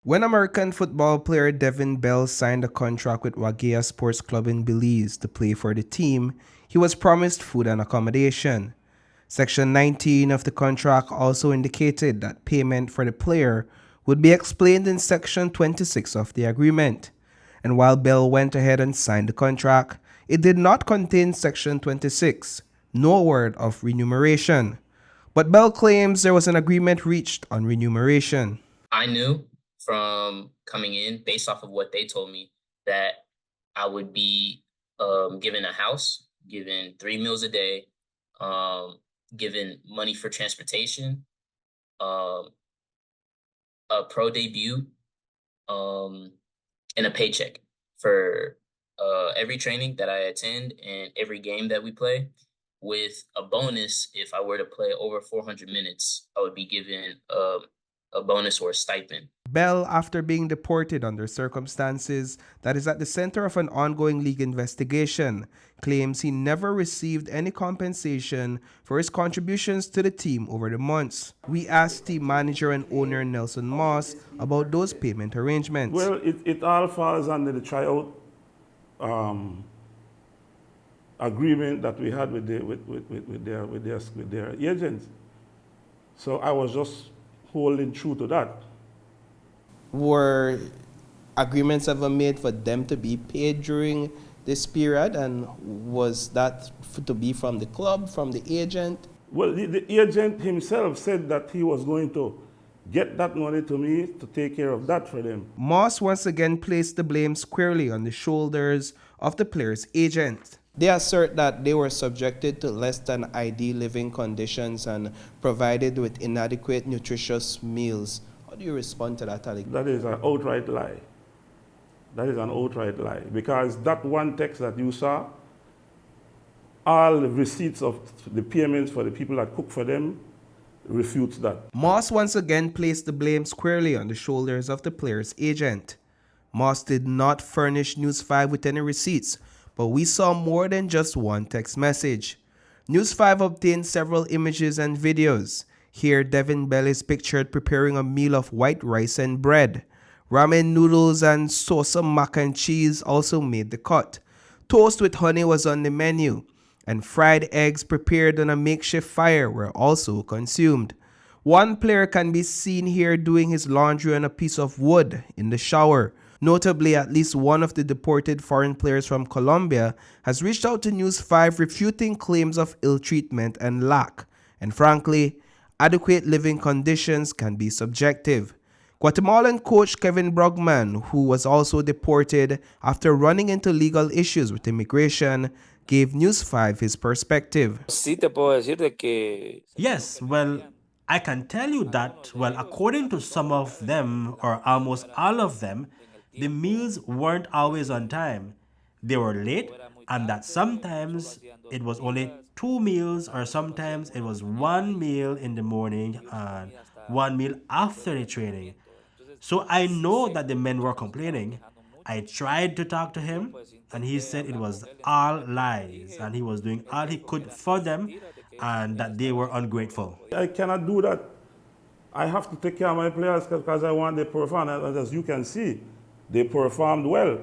When American football player Devin Bell signed a contract with Wagiya Sports Club in Belize to play for the team, he was promised food and accommodation. Section 19 of the contract also indicated that payment for the player would be explained in Section 26 of the agreement. And while Bell went ahead and signed the contract, it did not contain Section 26, no word of remuneration. But Bell claims there was an agreement reached on remuneration. I knew from coming in, based off of what they told me, that I would be given a house, given 3 meals a day, given money for transportation, um, a pro debut, um, and a paycheck for every training that I attend and every game that we play. With a bonus, if I were to play over 400 minutes, I would be given a bonus or a stipend. Bell, after being deported under circumstances that is at the center of an ongoing league investigation, claims he never received any compensation for his contributions to the team over the months. We asked team manager and owner Nelson Moss about those payment arrangements. Well, it all falls under the tryout agreement that we had with their agents. So I was just holding true to that. Were agreements ever made for them to be paid during this period, and was that to be from the club, from the agent? Well, the agent himself said that he was going to get that money to me to take care of that for them. Moss once again placed the blame squarely on the shoulders of the player's agent. They assert that they were subjected to less than ideal living conditions and provided with inadequate nutritious meals. How do you respond to that, Alec? That is an outright lie. That is an outright lie. Because that one text that you saw, all the receipts of the payments for the people that cook for them refutes that. Moss once again placed the blame squarely on the shoulders of the player's agent. Moss did not furnish News 5 with any receipts, but we saw more than just one text message. News 5 obtained several images and videos. Here, Devin Bell is pictured preparing a meal of white rice and bread. Ramen noodles and sauce mac and cheese also made the cut. Toast with honey was on the menu, and fried eggs prepared on a makeshift fire were also consumed. One player can be seen here doing his laundry on a piece of wood in the shower. Notably, at least one of the deported foreign players from Colombia has reached out to News 5 refuting claims of ill treatment and lack. And frankly, adequate living conditions can be subjective. Guatemalan coach Kevin Brugman, who was also deported after running into legal issues with immigration, gave News 5 his perspective. Yes, well, I can tell you that, well, according to some of them, or almost all of them, the meals weren't always on time. They were late, and that sometimes it was only 2 meals, or sometimes it was 1 meal in the morning and 1 meal after the training. So I know that the men were complaining. I tried to talk to him, and he said it was all lies, and he was doing all he could for them, and that they were ungrateful. I cannot do that. I have to take care of my players because I want them to perform. And as you can see, they performed well.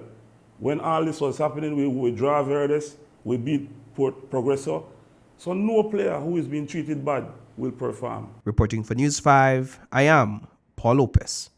When all this was happening, we withdraw Verdes, we beat Progreso. So no player who is being treated bad will perform. Reporting for News 5, I am Paul Lopez.